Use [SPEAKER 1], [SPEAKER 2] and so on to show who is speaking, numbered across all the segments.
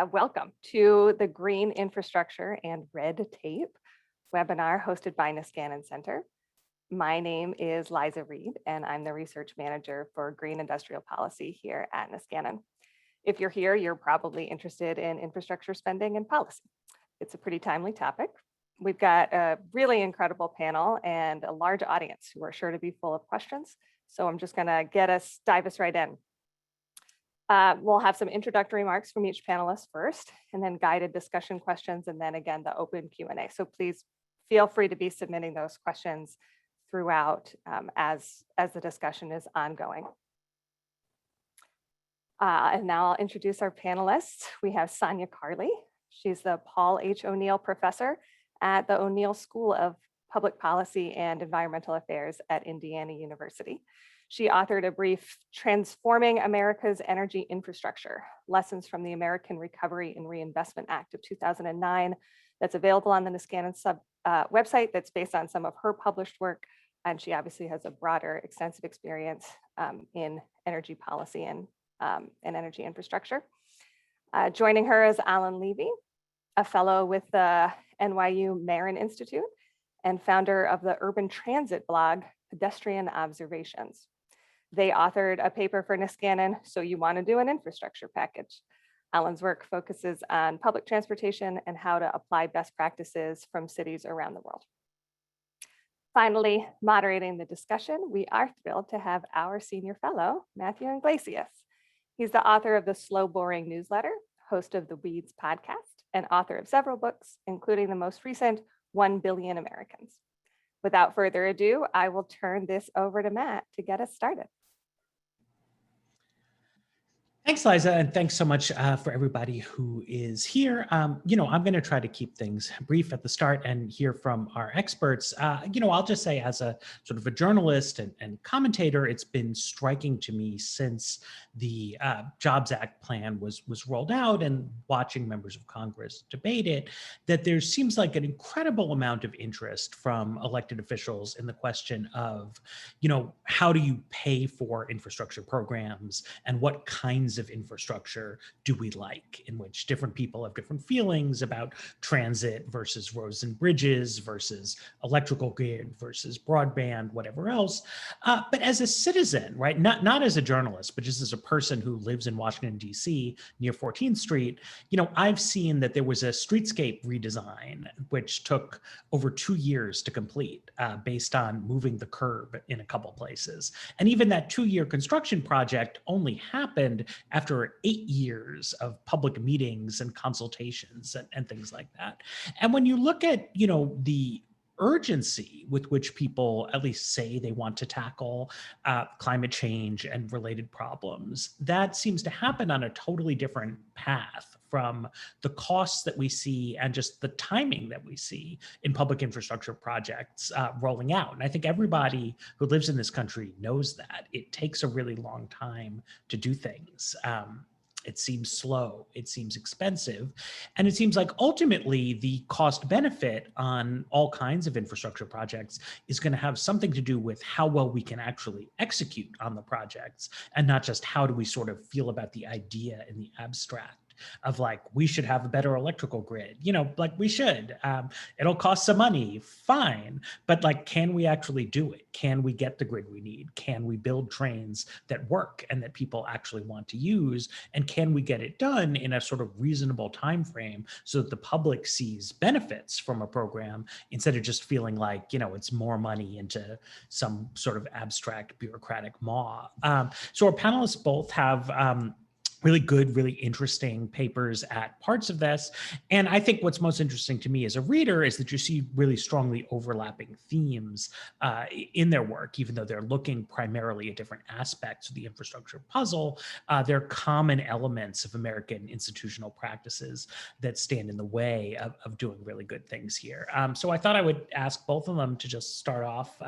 [SPEAKER 1] Welcome to the Green Infrastructure and Red Tape webinar hosted by Niskanen Center. My name is Liza Reed, and I'm the Research Manager for Green Industrial Policy here at Niskanen. If you're here, you're probably interested in infrastructure spending and policy. It's a pretty timely topic. We've got a really incredible panel and a large audience who are sure to be full of questions. So I'm just gonna dive us right in. We'll have some introductory remarks from each panelist first, and then guided discussion questions, and then again, the open Q&A. So please feel free to be submitting those questions throughout as the discussion is ongoing. And now I'll introduce our panelists. We have Sanya Carley. She's the Paul H. O'Neill Professor at the O'Neill School of Public Policy and Environmental Affairs at Indiana University. She authored a brief, Transforming America's Energy Infrastructure, Lessons from the American Recovery and Reinvestment Act of 2009. That's available on the Niskanen website that's based on some of her published work. And she obviously has a broader, extensive experience in energy policy and energy infrastructure. Joining her is Alon Levy, a fellow with the NYU Marron Institute and founder of the urban transit blog, Pedestrian Observations. They authored a paper for Niskanen, So You Want to Do an Infrastructure Package. Alon's work focuses on public transportation and how to apply best practices from cities around the world. Finally, moderating the discussion, we are thrilled to have our senior fellow, Matthew Yglesias. He's the author of the Slow Boring newsletter, host of the Weeds podcast, and author of several books, including the most recent 1 Billion Americans. Without further ado, I will turn this over to Matt to get us started.
[SPEAKER 2] Thanks, Liza, and thanks so much for everybody who is here. I'm going to try to keep things brief at the start and hear from our experts. I'll just say as a sort of a journalist and commentator, it's been striking to me since the Jobs Act plan was rolled out and watching members of Congress debate it, that there seems like an incredible amount of interest from elected officials in the question of, how do you pay for infrastructure programs and what kinds of infrastructure do we like, in which different people have different feelings about transit versus roads and bridges versus electrical grid versus broadband, whatever else. But as a citizen, right, not as a journalist, but just as a person who lives in Washington, D.C. near 14th Street, I've seen that there was a streetscape redesign, which took over 2 years to complete based on moving the curb in a couple places. And even that 2-year construction project only happened after 8 years of public meetings and consultations and things like that. And when you look at, the urgency with which people at least say they want to tackle climate change and related problems, that seems to happen on a totally different path from the costs that we see and just the timing that we see in public infrastructure projects rolling out. And I think everybody who lives in this country knows that. It takes a really long time to do things. It seems slow, it seems expensive, and it seems like ultimately the cost benefit on all kinds of infrastructure projects is going to have something to do with how well we can actually execute on the projects, and not just how do we sort of feel about the idea in the abstract of like, we should have a better electrical grid, like we should. It'll cost some money, fine. But like, can we actually do it? Can we get the grid we need? Can we build trains that work and that people actually want to use? And can we get it done in a sort of reasonable time frame so that the public sees benefits from a program instead of just feeling like, it's more money into some sort of abstract bureaucratic maw. So our panelists both have really good, really interesting papers at parts of this. And I think what's most interesting to me as a reader is that you see really strongly overlapping themes in their work, even though they're looking primarily at different aspects of the infrastructure puzzle. There are common elements of American institutional practices that stand in the way of doing really good things here. So I thought I would ask both of them to just start off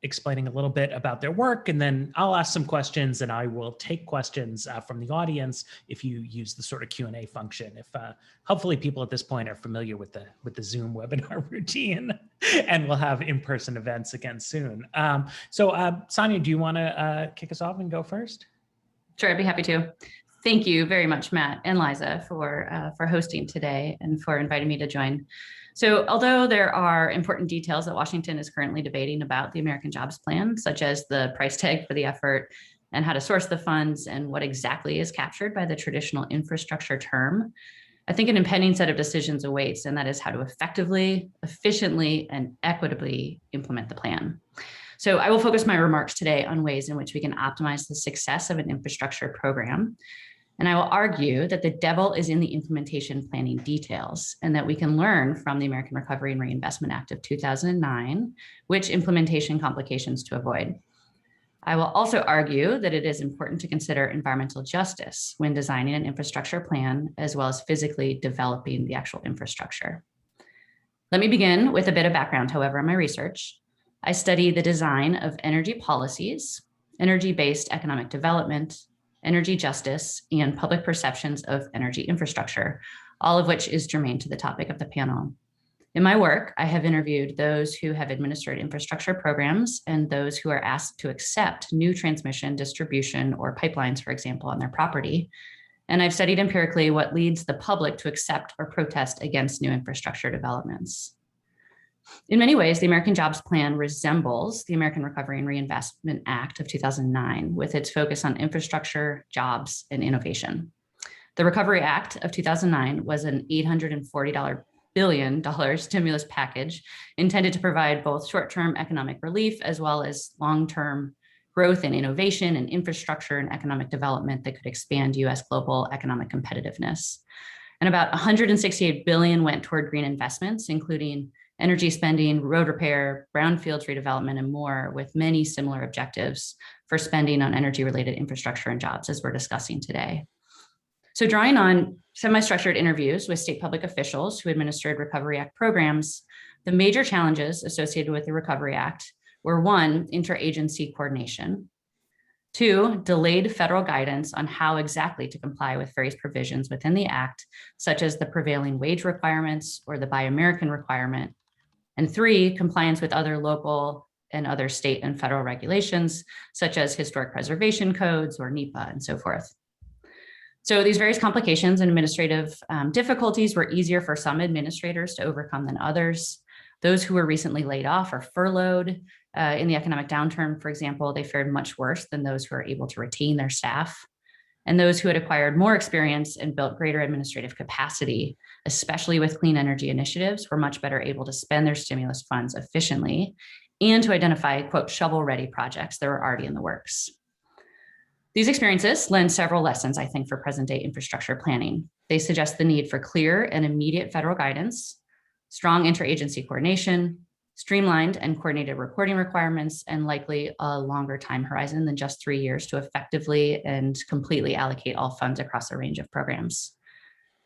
[SPEAKER 2] explaining a little bit about their work, and then I'll ask some questions and I will take questions from the audience if you use the sort of Q&A function. If hopefully people at this point are familiar with the Zoom webinar routine, and we'll have in-person events again soon. So Sanya, do you want to kick us off and go first?
[SPEAKER 3] Sure, I'd be happy to. Thank you very much, Matt and Liza, for hosting today and for inviting me to join. So although there are important details that Washington is currently debating about the American Jobs Plan, such as the price tag for the effort and how to source the funds and what exactly is captured by the traditional infrastructure term, I think an impending set of decisions awaits, and that is how to effectively, efficiently, and equitably implement the plan. So I will focus my remarks today on ways in which we can optimize the success of an infrastructure program. And I will argue that the devil is in the implementation planning details, and that we can learn from the American Recovery and Reinvestment Act of 2009, which implementation complications to avoid. I will also argue that it is important to consider environmental justice when designing an infrastructure plan, as well as physically developing the actual infrastructure. Let me begin with a bit of background, however, on my research. I study the design of energy policies, energy-based economic development, energy justice, and public perceptions of energy infrastructure, all of which is germane to the topic of the panel. In my work, I have interviewed those who have administered infrastructure programs and those who are asked to accept new transmission, distribution, or pipelines, for example, on their property. And I've studied empirically what leads the public to accept or protest against new infrastructure developments. In many ways, the American Jobs Plan resembles the American Recovery and Reinvestment Act of 2009, with its focus on infrastructure, jobs, and innovation. The Recovery Act of 2009 was an $840 billion stimulus package intended to provide both short-term economic relief as well as long-term growth in innovation and infrastructure and economic development that could expand US global economic competitiveness. And about $168 billion went toward green investments, including energy spending, road repair, brownfields redevelopment, and more, with many similar objectives for spending on energy-related infrastructure and jobs, as we're discussing today. So drawing on semi-structured interviews with state public officials who administered Recovery Act programs, the major challenges associated with the Recovery Act were: 1, interagency coordination; 2, delayed federal guidance on how exactly to comply with various provisions within the Act, such as the prevailing wage requirements or the Buy American requirement; and 3, compliance with other local and other state and federal regulations, such as historic preservation codes or NEPA and so forth. So these various complications and administrative difficulties were easier for some administrators to overcome than others. Those who were recently laid off or furloughed in the economic downturn, for example, they fared much worse than those who are able to retain their staff. And those who had acquired more experience and built greater administrative capacity, especially with clean energy initiatives, were much better able to spend their stimulus funds efficiently and to identify, quote, shovel-ready projects that were already in the works. These experiences lend several lessons, I think, for present-day infrastructure planning. They suggest the need for clear and immediate federal guidance, strong interagency coordination, streamlined and coordinated reporting requirements, and likely a longer time horizon than just 3 years to effectively and completely allocate all funds across a range of programs.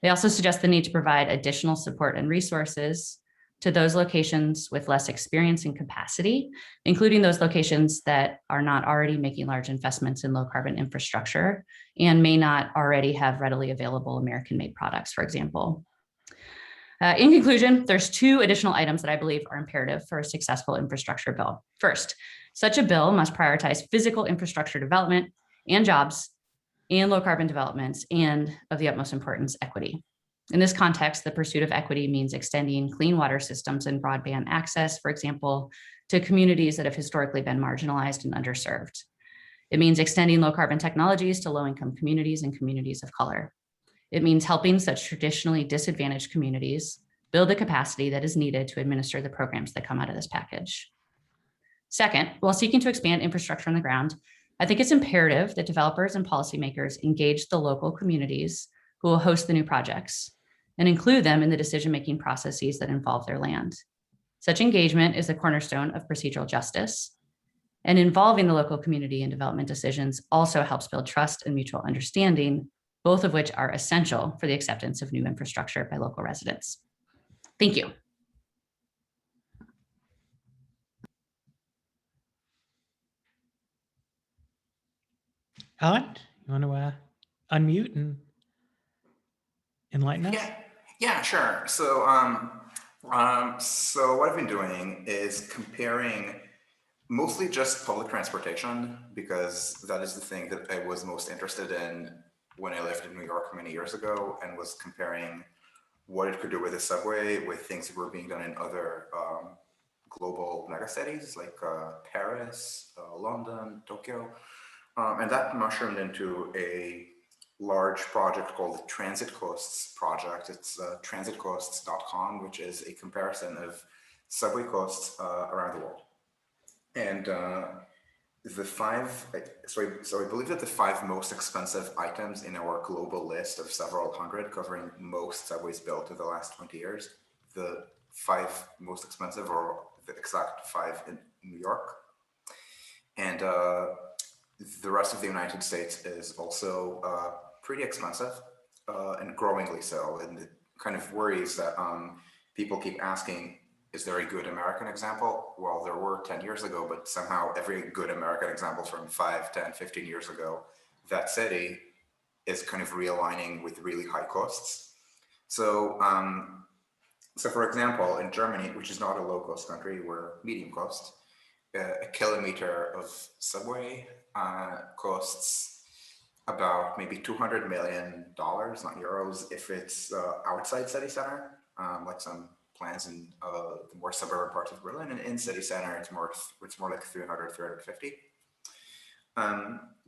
[SPEAKER 3] They also suggest the need to provide additional support and resources to those locations with less experience and capacity, including those locations that are not already making large investments in low carbon infrastructure and may not already have readily available American-made products, for example. In conclusion, there's 2 additional items that I believe are imperative for a successful infrastructure bill. First, such a bill must prioritize physical infrastructure development and jobs and low carbon developments, and of the utmost importance, equity. In this context, the pursuit of equity means extending clean water systems and broadband access, for example, to communities that have historically been marginalized and underserved. It means extending low carbon technologies to low-income communities and communities of color. It means helping such traditionally disadvantaged communities build the capacity that is needed to administer the programs that come out of this package. Second, while seeking to expand infrastructure on the ground, I think it's imperative that developers and policymakers engage the local communities who will host the new projects and include them in the decision-making processes that involve their land. Such engagement is the cornerstone of procedural justice, and involving the local community in development decisions also helps build trust and mutual understanding, both of which are essential for the acceptance of new infrastructure by local residents. Thank you.
[SPEAKER 2] Alon, you want to unmute and enlighten us?
[SPEAKER 4] Yeah, sure. So, so what I've been doing is comparing mostly just public transportation, because that is the thing that I was most interested in when I lived in New York many years ago and was comparing what it could do with the subway with things that were being done in other global megacities like Paris, London, Tokyo. And that mushroomed into a large project called the Transitcosts project. It's Transitcostscom, which is a comparison of subway costs around the world. And so I believe that the 5 most expensive items in our global list of several hundred, covering most subways built in the last 20 years, the 5 most expensive, or the exact 5 in New York. And the rest of the United States is also pretty expensive and growingly so. And it kind of worries that people keep asking, is there a good American example? Well, there were 10 years ago, but somehow every good American example from 5, 10, 15 years ago, that city is kind of realigning with really high costs. So, so for example, in Germany, which is not a low-cost country, we're medium cost, a kilometer of subway costs about maybe $200 million, not euros, if it's outside city center, like some plans in the more suburban parts of Berlin. And in city center, it's more like 300, 350.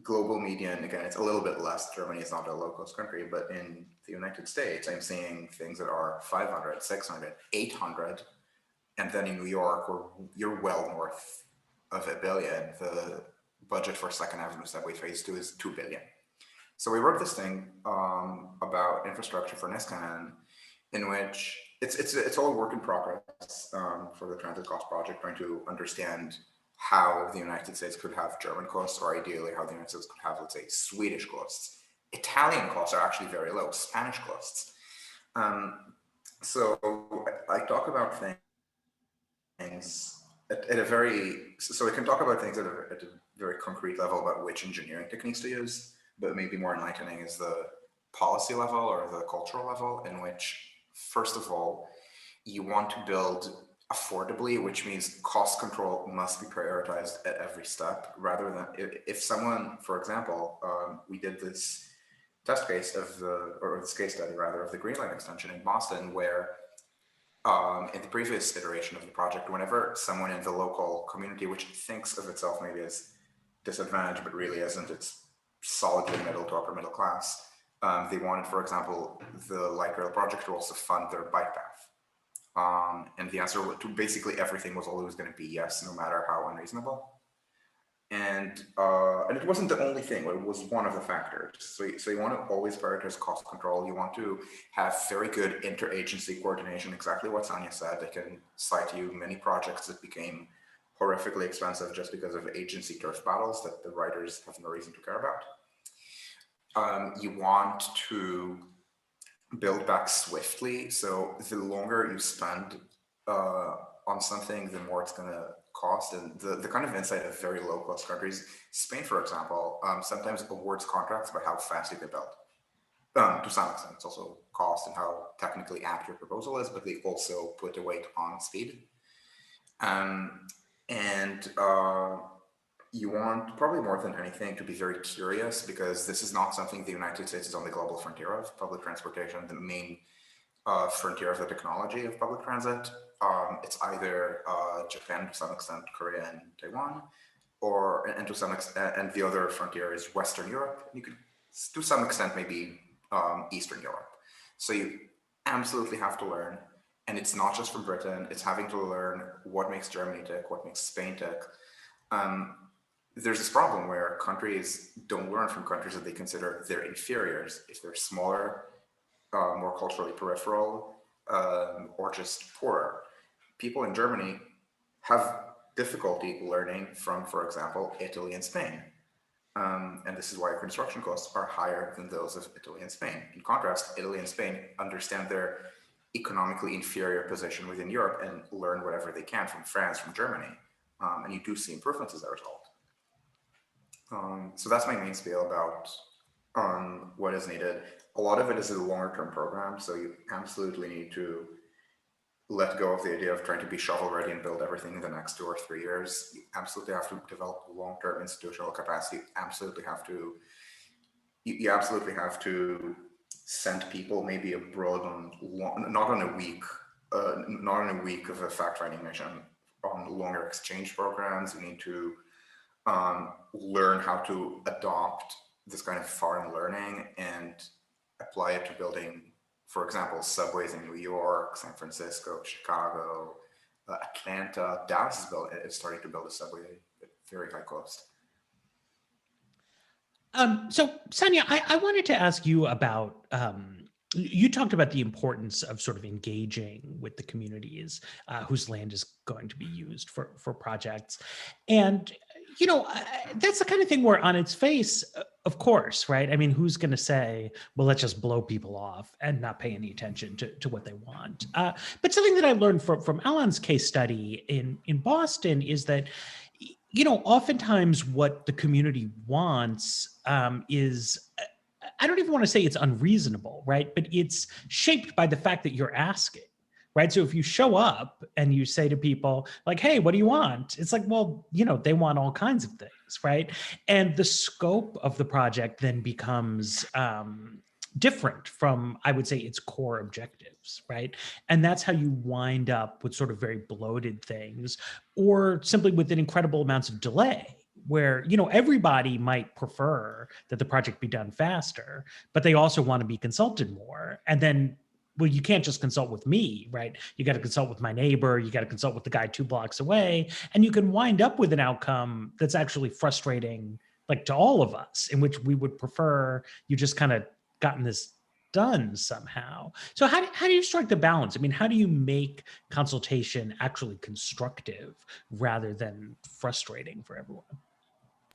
[SPEAKER 4] Global median, again, it's a little bit less. Germany is not a low-cost country, but in the United States, I'm seeing things that are 500, 600, 800. And then in New York, where you're well north of $1 billion, the budget for Second Avenue Subway Phase 2 is $2 billion. So we wrote this thing about infrastructure for Niskanen, in which it's all work in progress for the Transit Cost Project, trying to understand how the United States could have German costs, or ideally how the United States could have, let's say, Swedish costs. Italian costs are actually very low, Spanish costs. So I talk about things at a very, so we can talk about things at a very concrete level about which engineering techniques to use, but maybe more enlightening is the policy level or the cultural level, in which, first of all, you want to build affordably, which means cost control must be prioritized at every step, rather than if someone, for example, we did this test case of this case study rather of the Green Line extension in Boston, where in the previous iteration of the project, whenever someone in the local community, which thinks of itself maybe as disadvantaged, but really isn't, it's solidly middle to upper middle class, they wanted, for example, the light rail project to also fund their bike path. And the answer to basically everything was always going to be yes, no matter how unreasonable. And it wasn't the only thing, but it was one of the factors. So you want to always prioritize cost control. You want to have very good interagency coordination, exactly what Sanya said. I can cite you many projects that became horrifically expensive just because of agency turf battles that the writers have no reason to care about. You want to build back swiftly. So the longer you spend on something, the more it's going to cost. And the kind of insight of very low cost countries, Spain, for example, sometimes awards contracts by how fast you can build. To some extent, it's also cost and how technically apt your proposal is, but they also put a weight on speed. You want, probably more than anything, to be very curious, because this is not something the United States is on the global frontier of, public transportation, the main frontier of the technology of public transit. It's either Japan, to some extent, Korea and Taiwan, and to some extent, and the other frontier is Western Europe. You could, to some extent, maybe Eastern Europe. So you absolutely have to learn, and it's not just from Britain, it's having to learn what makes Germany tick, what makes Spain tick. There's this problem where countries don't learn from countries that they consider their inferiors. If they're smaller, more culturally peripheral, or just poorer. People in Germany have difficulty learning from, for example, Italy and Spain. And this is why construction costs are higher than those of Italy and Spain. In contrast, Italy and Spain understand their economically inferior position within Europe and learn whatever they can from France, from Germany. And you do see improvements as a result. So that's my main spiel about what is needed. A lot of it is a longer term program, so you absolutely need to let go of the idea of trying to be shovel ready and build everything in the next 2 or 3 years. You absolutely have to develop long-term institutional capacity. You absolutely have to you absolutely have to send people maybe abroad on not on a week of a fact-finding mission, on longer exchange programs. You need to learn how to adopt this kind of foreign learning and apply it to building, for example, subways in New York, San Francisco, Chicago, Atlanta. Dallas is starting to build a subway at very high cost.
[SPEAKER 2] So Sanya, I wanted to ask you about, you talked about the importance of sort of engaging with the communities whose land is going to be used for projects. And, you know, that's the kind of thing where on its face, of course, right? I mean, who's going to say, well, let's just blow people off and not pay any attention to what they want? But something that I learned from Alon's case study in Boston is that, you know, oftentimes what the community wants is, I don't even want to say it's unreasonable, right? But it's shaped by the fact that you're asking, right? So if you show up and you say to people like, hey, what do you want? It's like, well, you know, they want all kinds of things, right? And the scope of the project then becomes different from, I would say, its core objectives, right? And that's how you wind up with sort of very bloated things, or simply with an incredible amounts of delay, where, you know, everybody might prefer that the project be done faster, but they also want to be consulted more. And then, well, you can't just consult with me, right? You got to consult with my neighbor, you got to consult with the guy 2 blocks away, and you can wind up with an outcome that's actually frustrating, like to all of us, in which we would prefer you just kind of gotten this done somehow. So how do you strike the balance? I mean, how do you make consultation actually constructive rather than frustrating for everyone?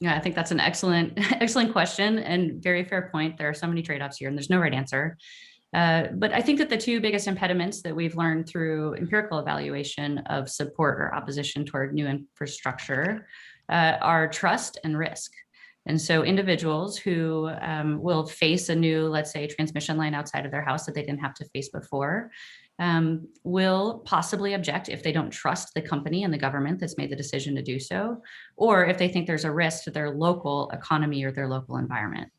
[SPEAKER 3] Yeah, I think that's an excellent question and very fair point. There are so many trade-offs here and there's no right answer. But I think that the 2 biggest impediments that we've learned through empirical evaluation of support or opposition toward new infrastructure are trust and risk. And so individuals who will face a new, let's say, transmission line outside of their house that they didn't have to face before, will possibly object if they don't trust the company and the government that's made the decision to do so, or if they think there's a risk to their local economy or their local environment.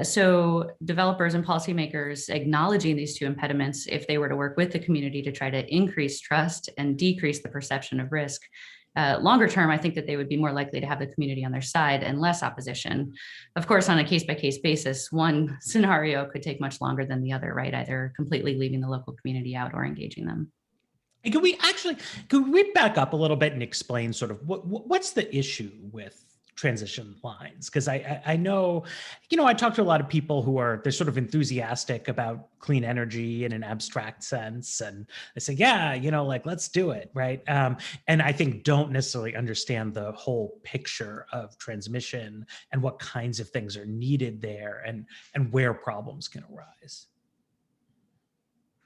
[SPEAKER 3] So developers and policymakers acknowledging these 2 impediments, if they were to work with the community to try to increase trust and decrease the perception of risk, longer term, I think that they would be more likely to have the community on their side and less opposition. Of course, on a case-by-case basis, one scenario could take much longer than the other, right? Either completely leaving the local community out or engaging them.
[SPEAKER 2] And could we back up a little bit and explain sort of what's the issue with transition lines? Because I know, you know, I talk to a lot of people who they're sort of enthusiastic about clean energy in an abstract sense. And they say, yeah, you know, like, let's do it, right? And I think don't necessarily understand the whole picture of transmission and what kinds of things are needed there and where problems can arise.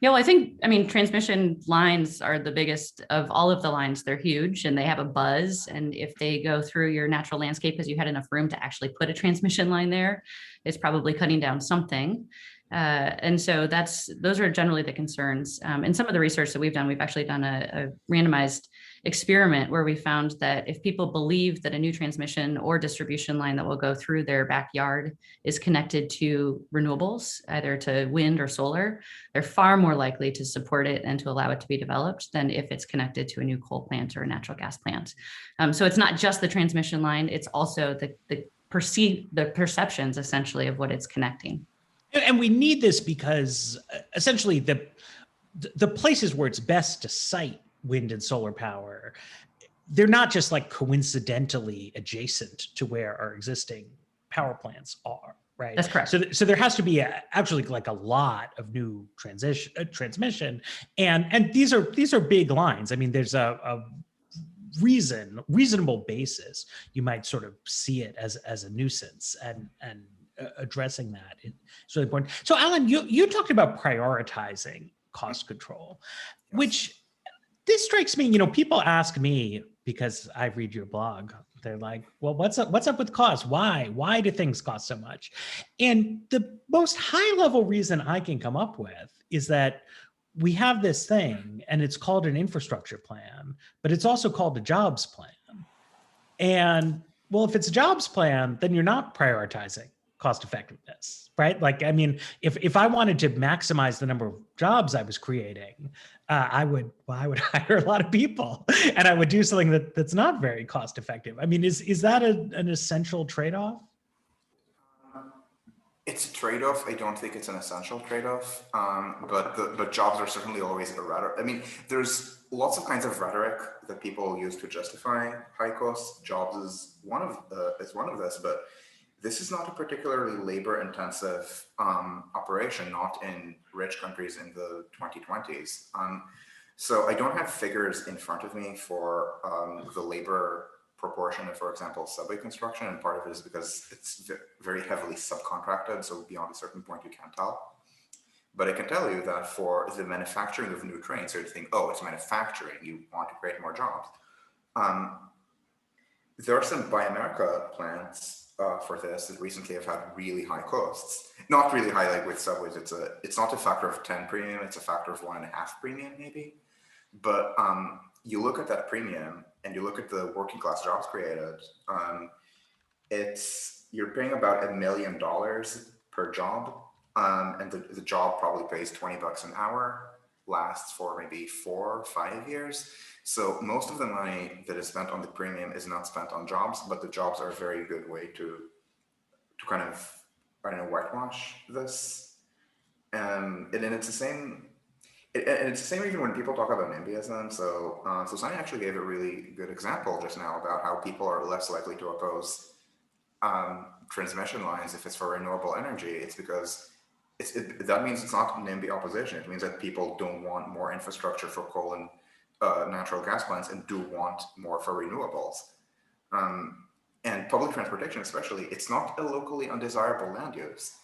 [SPEAKER 3] Yeah, well, I mean, transmission lines are the biggest of all of the lines. They're huge and they have a buzz. And if they go through your natural landscape, because you had enough room to actually put a transmission line there, it's probably cutting down something. And so those are generally the concerns. In some of the research that we've done, we've actually done a randomized experiment where we found that if people believe that a new transmission or distribution line that will go through their backyard is connected to renewables, either to wind or solar, they're far more likely to support it and to allow it to be developed than if it's connected to a new coal plant or a natural gas plant. So it's not just the transmission line, it's also the perceptions essentially of what it's connecting.
[SPEAKER 2] And we need this because essentially the places where it's best to site wind and solar power, they're not just like coincidentally adjacent to where our existing power plants are, right?
[SPEAKER 3] That's correct.
[SPEAKER 2] So there has to be actually like a lot of new transmission, and these are big lines. I mean, there's a reasonable basis you might sort of see it as a nuisance, and addressing that is really important. So Alon, you talked about prioritizing cost control, which this strikes me, you know, people ask me, because I read your blog, they're like, well, what's up with cost? Why do things cost so much? And the most high level reason I can come up with is that we have this thing and it's called an infrastructure plan, but it's also called a jobs plan. And well, if it's a jobs plan, then you're not prioritizing cost effectiveness, right? Like, I mean, if I wanted to maximize the number of jobs I was creating, I would hire a lot of people, and I would do something that's not very cost effective. I mean, is that an essential trade-off?
[SPEAKER 4] It's a trade-off. I don't think it's an essential trade-off, but jobs are certainly always a rhetoric. I mean, there's lots of kinds of rhetoric that people use to justify high costs. Jobs is one of this, but this is not a particularly labor-intensive operation, not in rich countries in the 2020s. So I don't have figures in front of me for the labor proportion of, for example, subway construction, and part of it is because it's very heavily subcontracted, so beyond a certain point you can't tell. But I can tell you that for the manufacturing of new trains, so you think, oh, it's manufacturing, you want to create more jobs. There are some Buy America plants for this that recently have had really high costs. Not really high like with subways, it's not a factor of 10 premium, it's a factor of 1.5 premium maybe. But you look at that premium and you look at the working class jobs created, you're paying about $1 million per job, and the job probably pays $20 an hour, lasts for maybe 4 or 5 years. So most of the money that is spent on the premium is not spent on jobs, but the jobs are a very good way to kind of, I don't know, whitewash this. And then it's the same. And it's the same even when people talk about NIMBYism. So Sanya actually gave a really good example just now about how people are less likely to oppose transmission lines if it's for renewable energy. It's because that means it's not NIMBY opposition. It means that people don't want more infrastructure for coal and natural gas plants and do want more for renewables. And public transportation especially, it's not a locally undesirable land use.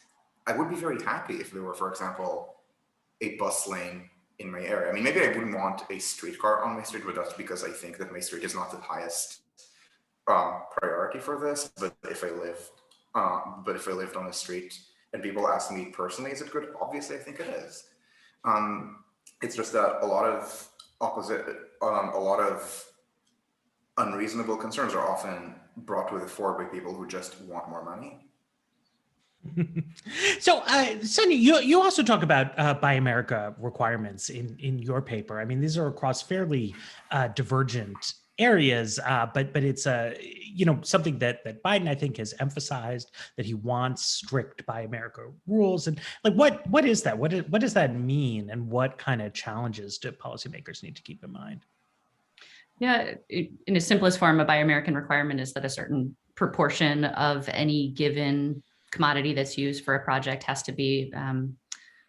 [SPEAKER 4] I would be very happy if there were, for example, a bus lane in my area. I mean, maybe I wouldn't want a streetcar on my street, but that's because I think that my street is not the highest priority for this. But if I lived on a street and people ask me personally, is it good? Obviously, I think it is. It's just that a lot of unreasonable concerns are often brought to the fore by people who just want more money.
[SPEAKER 2] So, Sanya, you also talk about Buy America requirements in your paper. I mean, these are across fairly divergent areas, but it's something that Biden, I think, has emphasized, that he wants strict Buy America rules. And like, what is that? What does that mean? And what kind of challenges do policymakers need to keep in mind?
[SPEAKER 3] Yeah, in its simplest form, a Buy American requirement is that a certain proportion of any given commodity that's used for a project has to be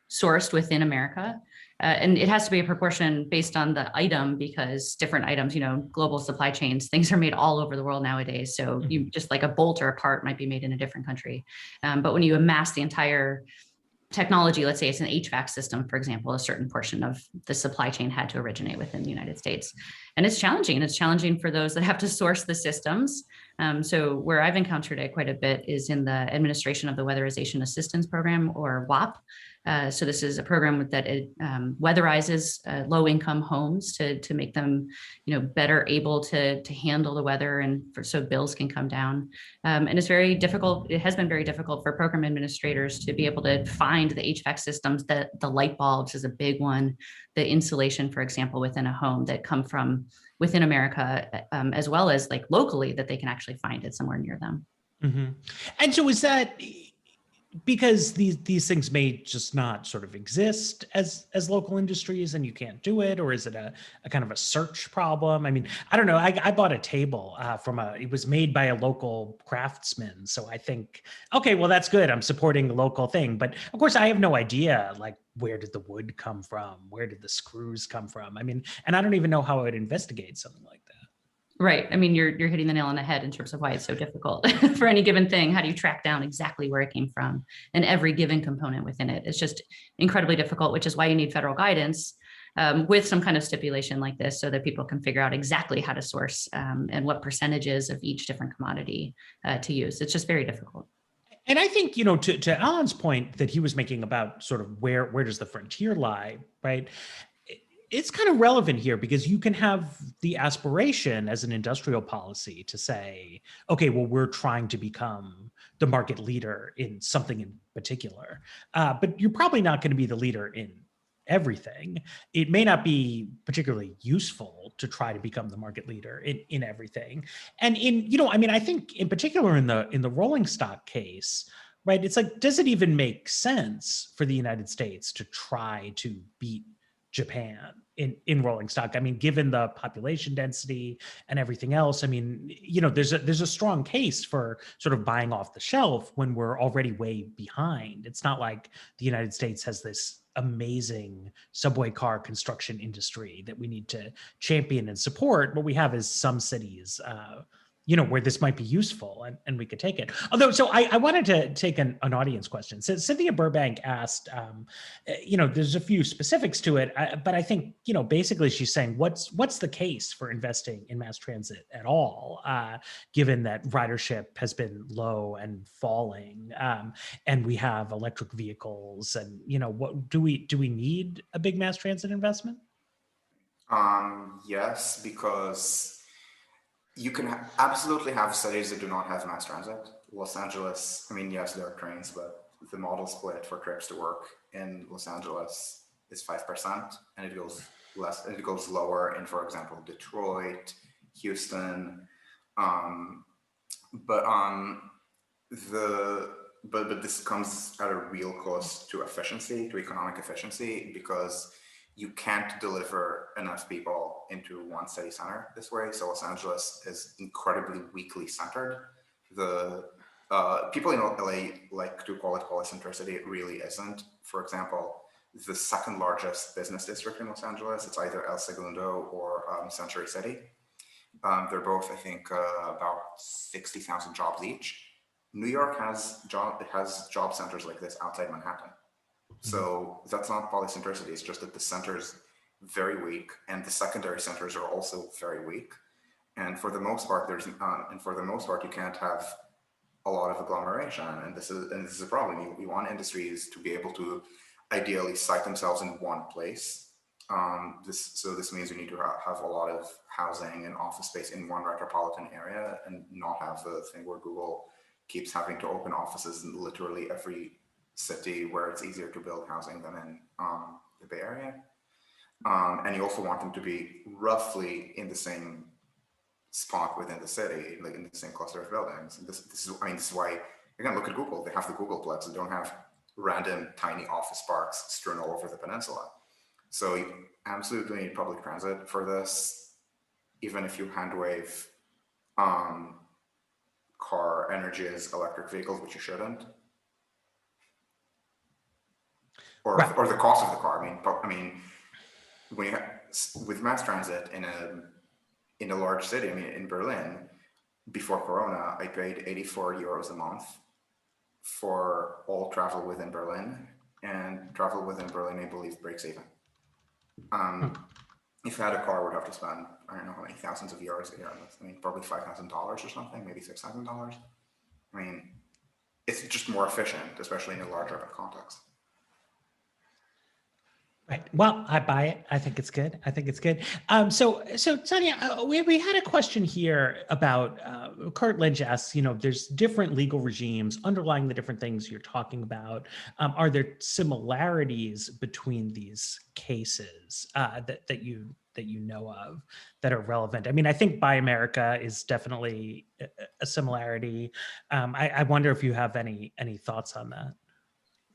[SPEAKER 3] sourced within America. And it has to be a proportion based on the item, because different items, global supply chains, things are made all over the world nowadays. So you just like a bolt or a part might be made in a different country. But when you amass the entire technology, let's say it's an HVAC system, for example, a certain portion of the supply chain had to originate within the United States. And it's challenging. It's challenging for those that have to source the systems. So where I've encountered it quite a bit is in the administration of the Weatherization Assistance Program, or WAP. So this is a program that weatherizes low-income homes to make them, better able to handle the weather, and so bills can come down. And it's very difficult. It has been very difficult for program administrators to be able to find the HVAC systems. That the light bulbs is a big one. The insulation, for example, within a home that come from within America, as well as like locally, that they can actually find it somewhere near them.
[SPEAKER 2] Mm-hmm. And so is that because these things may just not sort of exist as local industries and you can't do it, or is it a kind of a search problem? I mean, I don't know. I bought a table it was made by a local craftsman. So I think, okay, well, that's good. I'm supporting the local thing. But of course, I have no idea, like, where did the wood come from? Where did the screws come from? I mean, and I don't even know how I would investigate something like that.
[SPEAKER 3] Right. I mean, you're hitting the nail on the head in terms of why it's so difficult for any given thing. How do you track down exactly where it came from and every given component within it? It's just incredibly difficult, which is why you need federal guidance with some kind of stipulation like this, so that people can figure out exactly how to source and what percentages of each different commodity to use. It's just very difficult.
[SPEAKER 2] And I think, to Alon's point that he was making about sort of where does the frontier lie, right? It's kind of relevant here, because you can have the aspiration as an industrial policy to say, okay, well, we're trying to become the market leader in something in particular. But you're probably not going to be the leader in everything. It may not be particularly useful to try to become the market leader in everything. And I think in particular in the rolling stock case, right, it's like, does it even make sense for the United States to try to beat Japan in rolling stock? I mean, given the population density and everything else, I mean, there's a strong case for sort of buying off the shelf when we're already way behind. It's not like the United States has this amazing subway car construction industry that we need to champion and support. What we have is some cities, where this might be useful and we could take it. Although, so I wanted to take an audience question. So Cynthia Burbank asked, there's a few specifics to it, but I think, basically she's saying, what's the case for investing in mass transit at all, given that ridership has been low and falling, and we have electric vehicles, and, what do we need a big mass transit investment?
[SPEAKER 4] Yes, because you can absolutely have cities that do not have mass transit. Los Angeles, I mean, yes, there are trains, but the model split for trips to work in Los Angeles is 5%, and it goes lower in, for example, Detroit, Houston. But this comes at a real cost to efficiency, to economic efficiency, because you can't deliver enough people into one city center this way. So Los Angeles is incredibly weakly centered. The people in LA like to call it polycentricity. It really isn't. For example, the second largest business district in Los Angeles, it's either El Segundo or Century City. They're both, I think, about 60,000 jobs each. New York has job centers like this outside Manhattan. So that's not polycentricity. It's just that the center's very weak, and the secondary centers are also very weak. And for the most part, you can't have a lot of agglomeration. And this is a problem. You want industries to be able to ideally site themselves in one place. This means you need to have a lot of housing and office space in one metropolitan area, and not have the thing where Google keeps having to open offices in literally every city where it's easier to build housing than in the Bay Area. And you also want them to be roughly in the same spot within the city, like in the same cluster of buildings. And this is why, again, look at Google. They have the Googleplex. They don't have random tiny office parks strewn all over the peninsula. So you absolutely need public transit for this, even if you handwave car energy as electric vehicles, which you shouldn't. Or the cost of the car. I mean, when you with mass transit in a large city, in Berlin, before Corona, I paid 84 euros a month for all travel within Berlin, and travel within Berlin, I believe, breaks even. If I had a car, I would have to spend, I don't know how many thousands of euros a year. Probably $5,000 or something, maybe $6,000. It's just more efficient, especially in a large urban context.
[SPEAKER 2] Right. Well, I buy it. I think it's good. So Sanya, we had a question here about Kurt Lynch asks, there's different legal regimes underlying the different things you're talking about. Are there similarities between these cases that you know of that are relevant? I think Buy America is definitely a similarity. I wonder if you have any thoughts on that.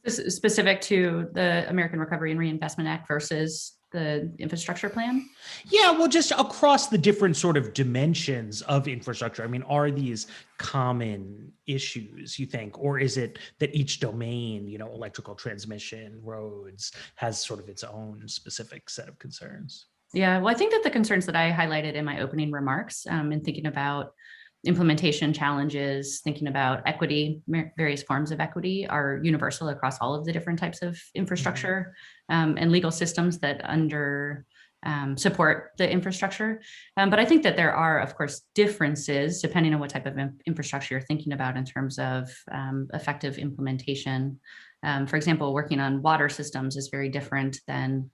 [SPEAKER 3] This is specific to the American Recovery and Reinvestment Act versus the infrastructure plan?
[SPEAKER 2] Yeah, well, just across the different sort of dimensions of infrastructure. Are these common issues, you think, or is it that each domain, electrical transmission, roads, has sort of its own specific set of concerns?
[SPEAKER 3] Yeah, well, I think that the concerns that I highlighted in my opening remarks, in thinking about implementation challenges, thinking about equity, various forms of equity, are universal across all of the different types of infrastructure and legal systems that support the infrastructure. But I think that there are, of course, differences depending on what type of infrastructure you're thinking about in terms of effective implementation. For example, working on water systems is very different than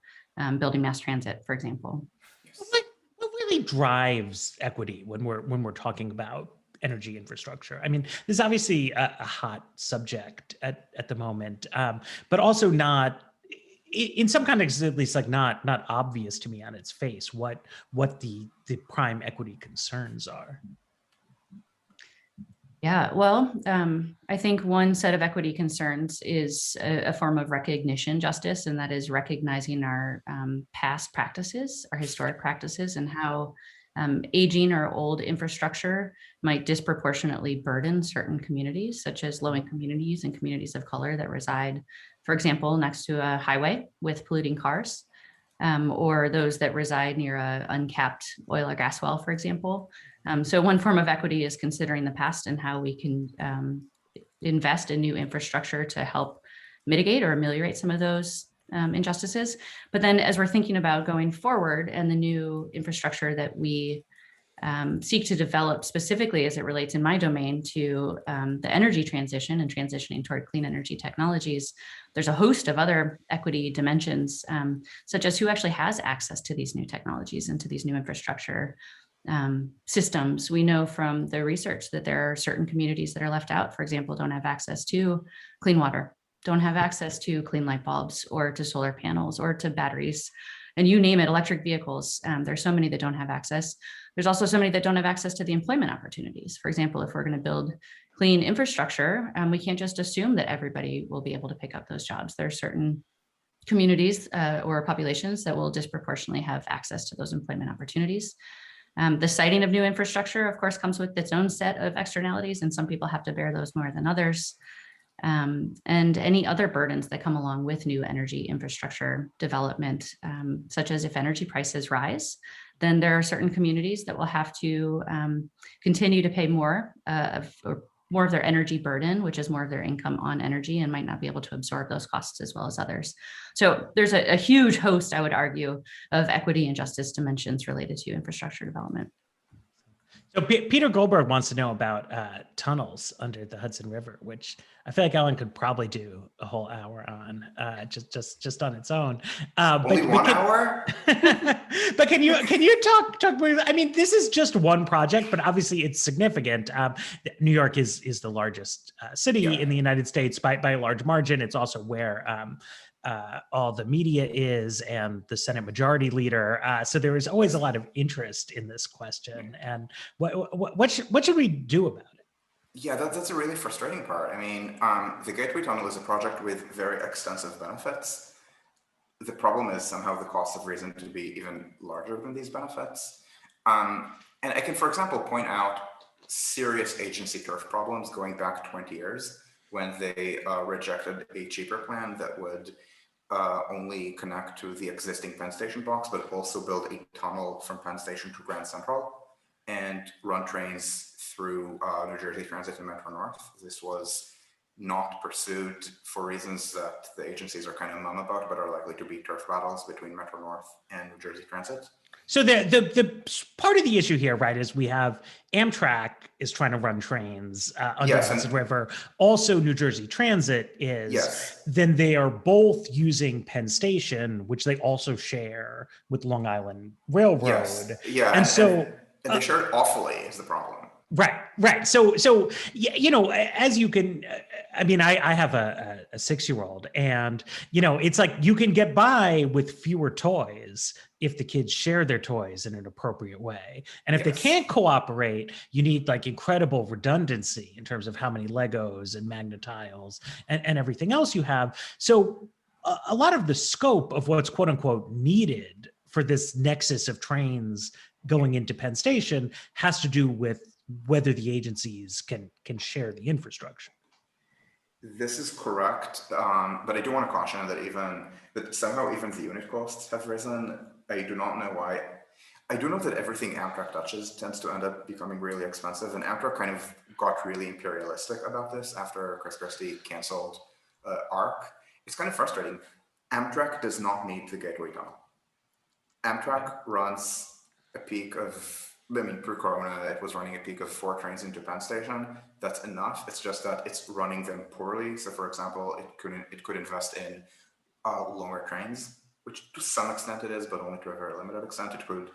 [SPEAKER 3] building mass transit, for example.
[SPEAKER 2] What really drives equity when we're talking about energy infrastructure? I mean, this is obviously a hot subject at the moment, but also not, in some contexts at least, like not obvious to me on its face what the prime equity concerns are.
[SPEAKER 3] Yeah, well, I think one set of equity concerns is a form of recognition justice, and that is recognizing our past practices, our historic practices, and how aging or old infrastructure might disproportionately burden certain communities, such as low-income communities and communities of color that reside, for example, next to a highway with polluting cars, or those that reside near an uncapped oil or gas well, for example. So one form of equity is considering the past and how we can invest in new infrastructure to help mitigate or ameliorate some of those injustices. But then as we're thinking about going forward and the new infrastructure that we seek to develop specifically as it relates in my domain to the energy transition and transitioning toward clean energy technologies, there's a host of other equity dimensions, such as who actually has access to these new technologies and to these new infrastructure systems. We know from the research that there are certain communities that are left out, for example, don't have access to clean water, don't have access to clean light bulbs or to solar panels or to batteries, and you name it, electric vehicles. There's so many that don't have access. There's also so many that don't have access to the employment opportunities. For example, if we're going to build clean infrastructure, we can't just assume that everybody will be able to pick up those jobs. There are certain communities or populations that will disproportionately have access to those employment opportunities. The siting of new infrastructure, of course, comes with its own set of externalities, and some people have to bear those more than others. And any other burdens that come along with new energy infrastructure development, such as if energy prices rise, then there are certain communities that will have to continue to pay more of their energy burden, which is more of their income on energy, and might not be able to absorb those costs as well as others. So there's a huge host, I would argue, of equity and justice dimensions related to infrastructure development.
[SPEAKER 2] So Peter Goldberg wants to know about tunnels under the Hudson River, which I feel like Ellen could probably do a whole hour on, just on its own.
[SPEAKER 4] Only one hour?
[SPEAKER 2] But can you talk? I mean, this is just one project, but obviously it's significant. New York is the largest city in the United States by a large margin. It's also where all the media is and the Senate Majority Leader. So there is always a lot of interest in this question. And what should we do about it?
[SPEAKER 4] Yeah, that's a really frustrating part. I mean, the Gateway Tunnel is a project with very extensive benefits. The problem is somehow the costs have risen to be even larger than these benefits. And I can, for example, point out serious agency turf problems going back 20 years when they rejected a cheaper plan that would only connect to the existing Penn Station box, but also build a tunnel from Penn Station to Grand Central and run trains through New Jersey Transit and Metro North. This was not pursued for reasons that the agencies are kind of mum about, but are likely to be turf battles between Metro North and New Jersey Transit. So
[SPEAKER 2] the part of the issue here, right, is we have Amtrak is trying to run trains under the Hudson River. Also, New Jersey Transit is. Yes. Then they are both using Penn Station, which they also share with Long Island Railroad. Yes.
[SPEAKER 4] Yeah, and they share it awfully is the problem.
[SPEAKER 2] Right. So you know, as you can, I mean, I have a 6-year-old, and you know, it's like you can get by with fewer toys if the kids share their toys in an appropriate way. And if they can't cooperate, you need like incredible redundancy in terms of how many Legos and Magnetiles and everything else you have. So a lot of the scope of what's quote unquote needed for this nexus of trains going into Penn Station has to do with whether the agencies can share the infrastructure.
[SPEAKER 4] This is correct, but I do want to caution that somehow even the unit costs have risen. I do not know why. I do know that everything Amtrak touches tends to end up becoming really expensive, and Amtrak kind of got really imperialistic about this after Chris Christie canceled ARC. It's kind of frustrating. Amtrak does not need the Gateway Tunnel. Amtrak runs a peak of, I mean, pre-corona, it was running a peak of 4 trains into Penn Station. That's enough. It's just that it's running them poorly. So, for example, it could invest in longer trains, which to some extent it is, but only to a very limited extent. It could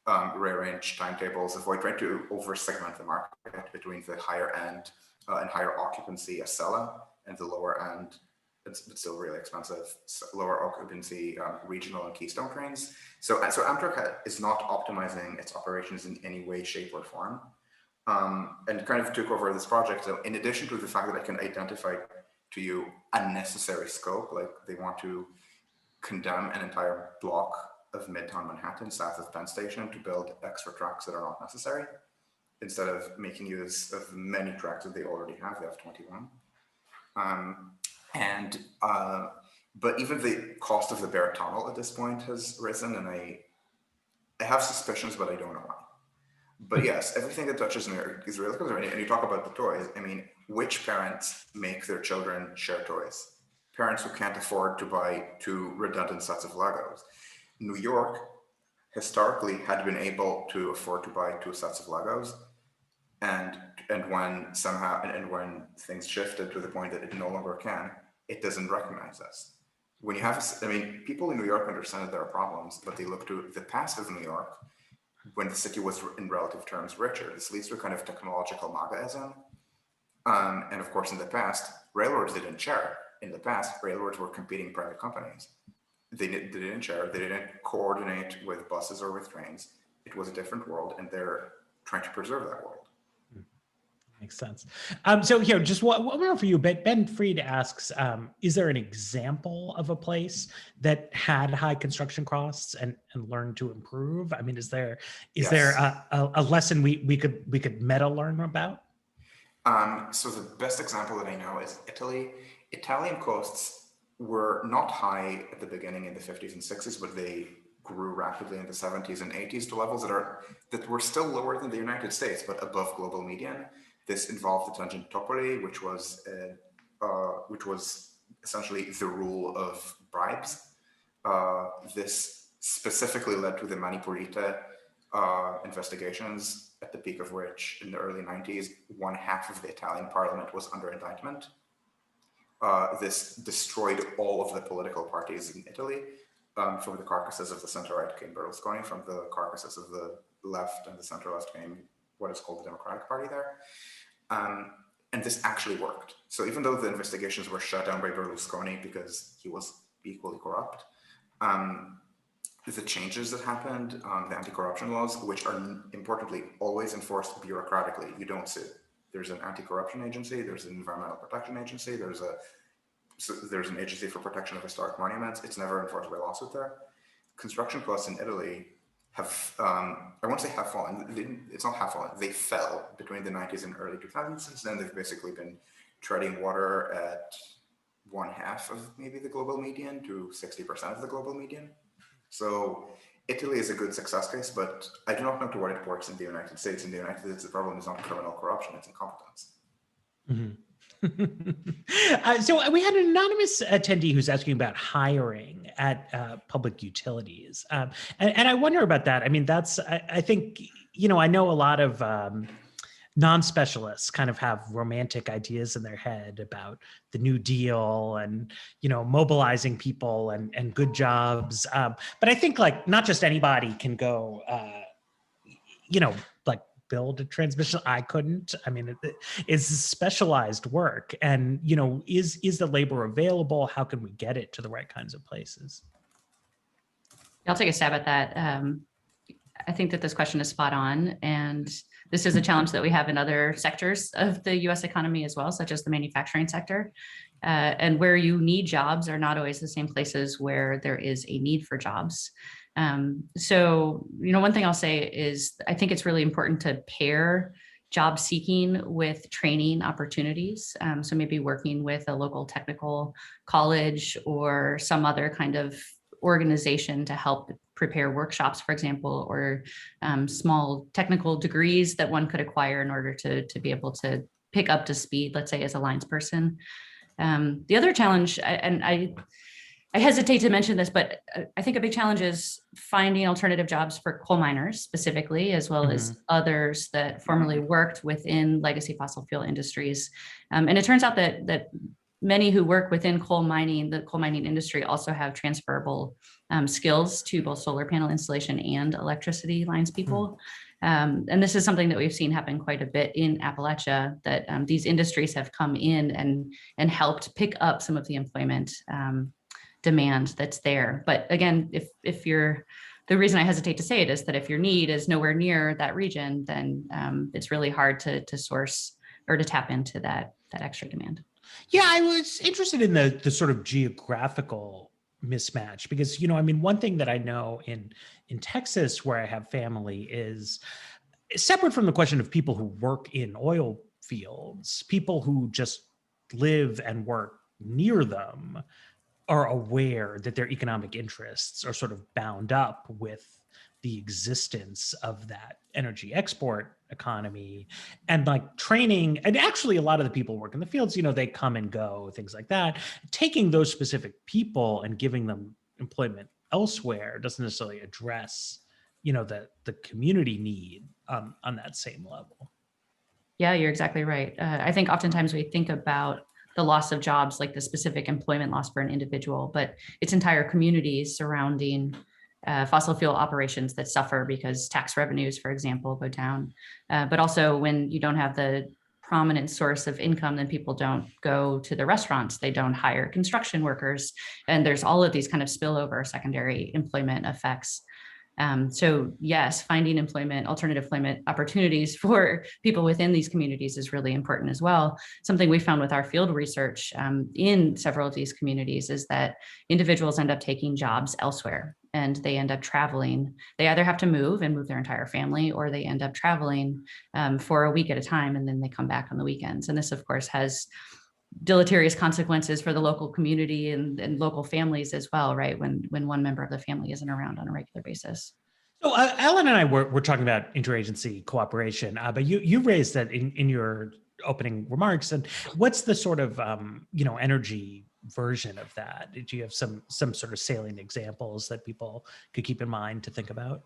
[SPEAKER 4] rearrange timetables, avoid trying to over-segment the market between the higher end and higher occupancy Acela and the lower end, it's still really expensive, lower occupancy regional and Keystone trains. So Amtrak is not optimizing its operations in any way, shape, or form. And kind of took over this project. So in addition to the fact that I can identify to you unnecessary scope, like they want to condemn an entire block of Midtown Manhattan south of Penn Station to build extra tracks that are not necessary, instead of making use of many tracks that they already have. They have 21. But even the cost of the Bear Tunnel at this point has risen, and I have suspicions, but I don't know why. But yes, everything that touches me is really close. And you talk about the toys. I mean, which parents make their children share toys? Parents who can't afford to buy 2 redundant sets of Legos. New York historically had been able to afford to buy 2 sets of Legos, and when things shifted to the point that it no longer can, it doesn't recognize us. When you have, people in New York understand that there are problems, but they look to the past of New York when the city was in relative terms richer. This leads to a kind of technological MAGAism. And of course, in the past, railroads didn't share. In the past, railroads were competing private companies. They didn't share, they didn't coordinate with buses or with trains. It was a different world, and they're trying to preserve that world.
[SPEAKER 2] Makes sense. So here, just one more for you. Ben Fried asks, is there an example of a place that had high construction costs and learned to improve? I mean, is there a lesson we could meta learn about?
[SPEAKER 4] So the best example that I know is Italy. Italian costs were not high at the beginning in the 50s and 60s, but they grew rapidly in the 70s and 80s to levels that were still lower than the United States, but above global median. This involved the Tangentopoli, which was essentially the rule of bribes. This specifically led to the Manipurita investigations, at the peak of which, in the early 90s, 1/2 of the Italian parliament was under indictment. This destroyed all of the political parties in Italy, from the carcasses of the center-right came Berlusconi, from the carcasses of the left and the center-left came what is called the Democratic Party there. And this actually worked. So even though the investigations were shut down by Berlusconi because he was equally corrupt, the changes that happened, the anti-corruption laws, which are importantly always enforced bureaucratically, you don't sue. There's an anti-corruption agency, there's an environmental protection agency, there's an agency for protection of historic monuments. It's never enforced by lawsuit there. Construction costs in Italy have, I won't say have fallen, it's not have fallen, they fell between the 90s and early 2000s. Since then, they've basically been treading water at 1/2 of maybe the global median to 60% of the global median. So Italy is a good success case, but I do not know to what it works in the United States. In the United States, the problem is not criminal corruption, it's incompetence.
[SPEAKER 2] Mm-hmm. So we had an anonymous attendee who's asking about hiring at public utilities. And I wonder about that. I mean, I think, I know a lot of non-specialists kind of have romantic ideas in their head about the New Deal and, mobilizing people and good jobs. But I think not just anybody can go, build a transmission. I couldn't. I mean, it's specialized work, and is the labor available? How can we get it to the right kinds of places?
[SPEAKER 3] I'll take a stab at that. I think that this question is spot on, and this is a challenge that we have in other sectors of the U.S. economy as well, such as the manufacturing sector. And where you need jobs are not always the same places where there is a need for jobs. So, one thing I'll say is I think it's really important to pair job seeking with training opportunities. So maybe working with a local technical college or some other kind of organization to help prepare workshops, for example, or small technical degrees that one could acquire in order to be able to pick up to speed, let's say, as a lines person. The other challenge, and I hesitate to mention this, but I think a big challenge is finding alternative jobs for coal miners specifically, as well as others that formerly worked within legacy fossil fuel industries. And it turns out that many who work within the coal mining industry also have transferable skills to both solar panel installation and electricity lines people. And this is something that we've seen happen quite a bit in Appalachia, that these industries have come in and helped pick up some of the employment demand that's there. But again, if you're, the reason I hesitate to say it is that if your need is nowhere near that region, then it's really hard to source or to tap into that extra demand.
[SPEAKER 2] Yeah, I was interested in the sort of geographical mismatch because, you know, I mean, one thing that I know in Texas where I have family is separate from the question of people who work in oil fields, people who just live and work near them are aware that their economic interests are sort of bound up with the existence of that energy export economy and like training. And actually a lot of the people who work in the fields, you know, they come and go, things like that. Taking those specific people and giving them employment elsewhere doesn't necessarily address, you know, the community need on that same level.
[SPEAKER 3] Yeah, you're exactly right. I think oftentimes we think about the loss of jobs like the specific employment loss for an individual, but it's entire communities surrounding fossil fuel operations that suffer because tax revenues, for example, go down. But also when you don't have the prominent source of income, then people don't go to the restaurants, they don't hire construction workers. And there's all of these kind of spillover secondary employment effects. So yes, finding employment, alternative employment opportunities for people within these communities is really important as well. Something we found with our field research in several of these communities is that individuals end up taking jobs elsewhere and they end up traveling. They either have to move and move their entire family, or they end up traveling for a week at a time and then they come back on the weekends. And this, of course, has deleterious consequences for the local community and local families as well, right? When one member of the family isn't around on a regular basis. So
[SPEAKER 2] Alon and I were talking about interagency cooperation, but you raised that in your opening remarks. And what's the sort of you know, energy version of that? Do you have some sort of salient examples that people could keep in mind to think about?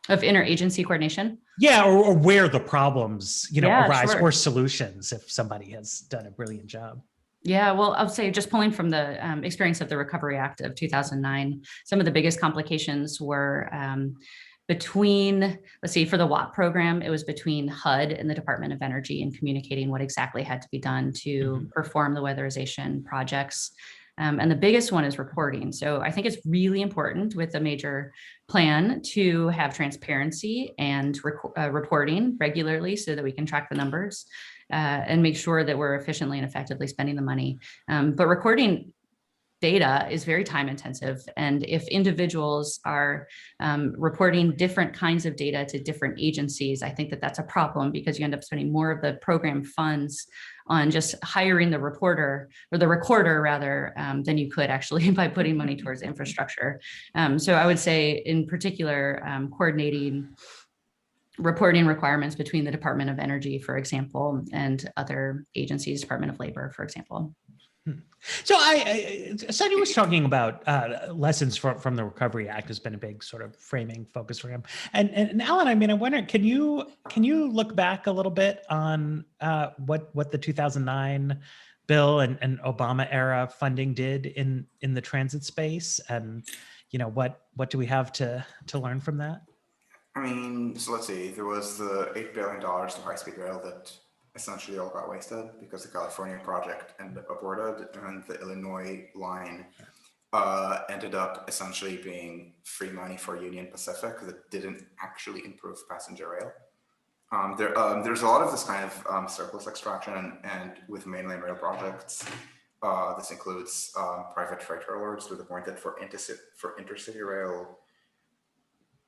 [SPEAKER 3] Of interagency coordination?
[SPEAKER 2] Yeah, or where the problems, you know, arise,
[SPEAKER 3] sure.
[SPEAKER 2] or solutions if somebody has done a brilliant job.
[SPEAKER 3] Yeah, well, I'll say just pulling from the experience of the Recovery Act of 2009, some of the biggest complications were between, let's see, for the WAP program, it was between HUD and the Department of Energy and communicating what exactly had to be done to perform the weatherization projects. And the biggest one is reporting. So I think it's really important with a major plan to have transparency and reporting regularly so that we can track the numbers and make sure that we're efficiently and effectively spending the money. But recording data is very time intensive. And if individuals are reporting different kinds of data to different agencies, I think that that's a problem because you end up spending more of the program funds on just hiring the reporter or the recorder rather than you could actually by putting money towards infrastructure. So I would say in particular, coordinating reporting requirements between the Department of Energy, for example, and other agencies, Department of Labor, for example.
[SPEAKER 2] So Sanya was talking about lessons from the Recovery Act has been a big sort of framing focus for him. And Alon, I mean, I wonder, can you look back a little bit on what the 2009 bill and Obama era funding did in the transit space, and you know what do we have to learn from that?
[SPEAKER 4] I mean, so let's see. There was the $8 billion to high-speed rail that essentially all got wasted because the California project ended up aborted, and the Illinois line ended up essentially being free money for Union Pacific that didn't actually improve passenger rail. There's a lot of this kind of surplus extraction, and with mainline rail projects, this includes private freight railroads, to the point that for intercity rail,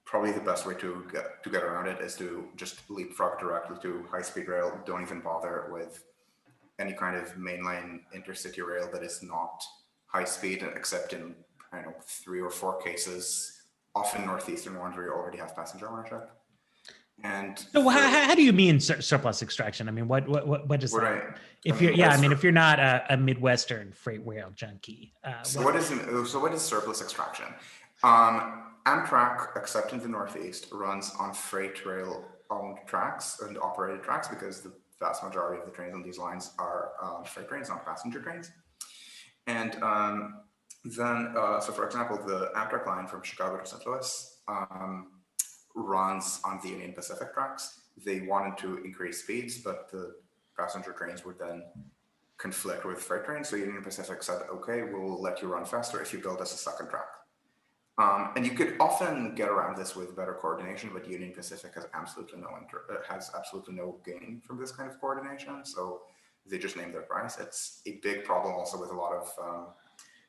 [SPEAKER 4] probably the best way to get around it is to just leapfrog directly to high-speed rail. Don't even bother with any kind of mainline intercity rail that is not high-speed, except in 3 or 4 cases, often northeastern ones where you already have passenger ownership. And
[SPEAKER 2] so how do you mean surplus extraction? I mean, what is that? If you're not a Midwestern freight rail junkie.
[SPEAKER 4] What is surplus extraction? Amtrak, except in the Northeast, runs on freight rail owned tracks and operated tracks because the vast majority of the trains on these lines are freight trains, not passenger trains. And Then, so for example, the Amtrak line from Chicago to St. Louis runs on the Union Pacific tracks. They wanted to increase speeds, but the passenger trains would then conflict with freight trains. So Union Pacific said, okay, we'll let you run faster if you build us a second track. And you could often get around this with better coordination, but Union Pacific has absolutely no gain from this kind of coordination. So they just named their price. It's a big problem also with a lot of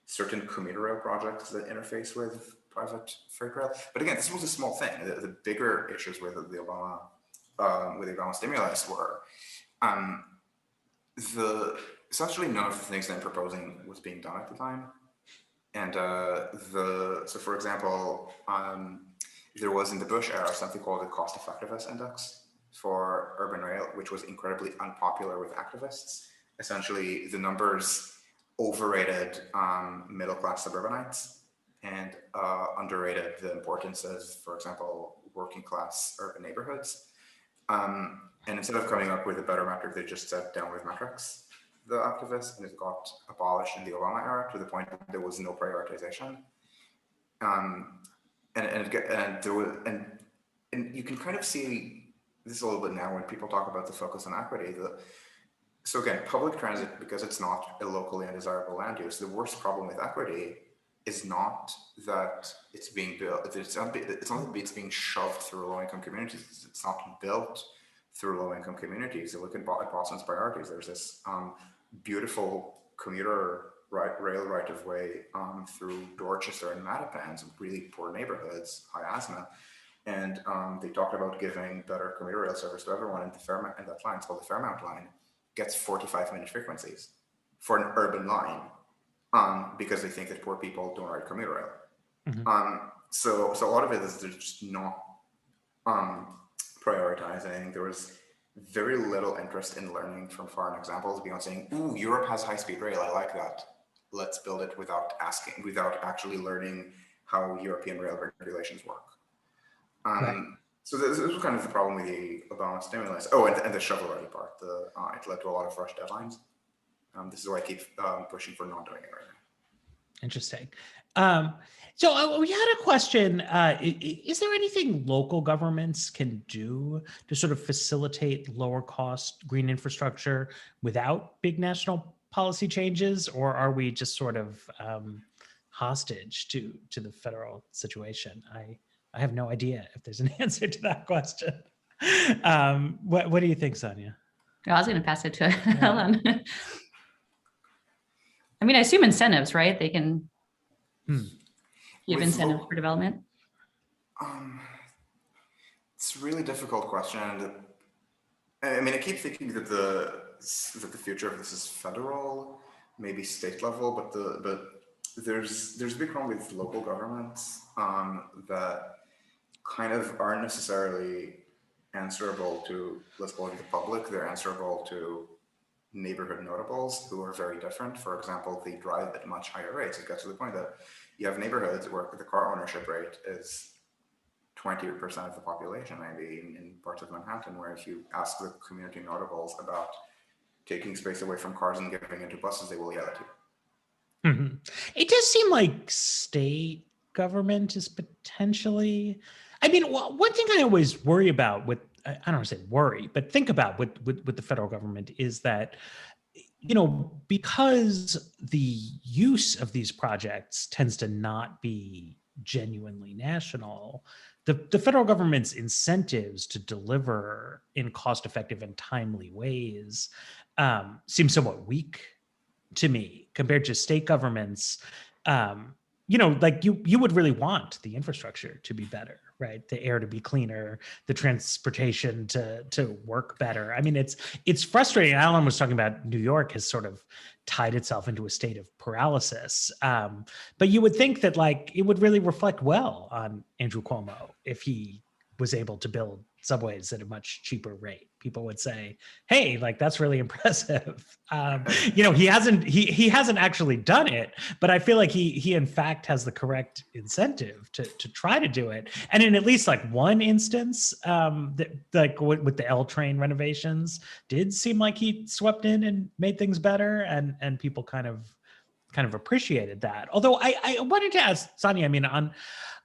[SPEAKER 4] certain commuter rail projects that interface with private freight rail. But again, this was a small thing. The bigger issues with the Obama stimulus were essentially none of the things they're proposing was being done at the time. And so for example, there was in the Bush era something called the cost effectiveness index for urban rail, which was incredibly unpopular with activists. Essentially, the numbers overrated middle-class suburbanites and underrated the importance of, for example, working-class urban neighborhoods. And instead of coming up with a better metric, they just set downward metrics, the activists, and it got abolished in the Obama era to the point that there was no prioritization. And you can kind of see this a little bit now when people talk about the focus on equity. So again, public transit, because it's not a locally undesirable land use, the worst problem with equity is not that it's being built, it's not that it's being shoved through low-income communities, it's not built through low-income communities. You look at Boston's priorities, there's this beautiful commuter rail right-of-way through Dorchester and Mattapan, some really poor neighborhoods, high asthma. And they talked about giving better commuter rail service to everyone, and that line, it's called the Fairmount line, gets 45-minute frequencies for an urban line because they think that poor people don't ride commuter rail. Mm-hmm. So a lot of it is they're just not prioritizing. There was very little interest in learning from foreign examples beyond saying, ooh, Europe has high-speed rail, I like that. Let's build it without actually learning how European rail regulations work. Right. So this was kind of the problem with the Obama stimulus. Oh, and the shovel-ready part. It led to a lot of rush deadlines. This is why I keep pushing for not doing it right now.
[SPEAKER 2] Interesting. So we had a question. Is there anything local governments can do to sort of facilitate lower cost green infrastructure without big national policy changes? Or are we just sort of hostage to the federal situation? I have no idea if there's an answer to that question. What do you think, Sanya?
[SPEAKER 3] I was going to pass it to Alon. I mean, I assume incentives, right? They can give incentives for development.
[SPEAKER 4] It's a really difficult question. I mean, I keep thinking that the future of this is federal, maybe state level, but there's a big problem with local governments that kind of aren't necessarily answerable to, let's call it the public. They're answerable to neighborhood notables who are very different. For example, they drive at much higher rates. It gets to the point that you have neighborhoods where the car ownership rate is 20% of the population, maybe in parts of Manhattan, where if you ask the community notables about taking space away from cars and giving into buses, they will yell at you.
[SPEAKER 2] Mm-hmm. It does seem like state government is potentially, I mean, one thing I always worry about with, I don't want to say worry, but think about with the federal government is that, you know, because the use of these projects tends to not be genuinely national, the federal government's incentives to deliver in cost-effective and timely ways seem somewhat weak to me compared to state governments. You know, like you would really want the infrastructure to be better, right? The air to be cleaner, the transportation to work better. I mean, it's frustrating. Alon was talking about New York has sort of tied itself into a state of paralysis. But you would think that like it would really reflect well on Andrew Cuomo if he was able to build subways at a much cheaper rate. People would say, hey, like that's really impressive. You know, he hasn't actually done it, but I feel like he in fact has the correct incentive to try to do it. And in at least like one instance, that like with the L train renovations, did seem like he swept in and made things better, and people kind of kind of appreciated that. Although I wanted to ask Sanya, I mean, on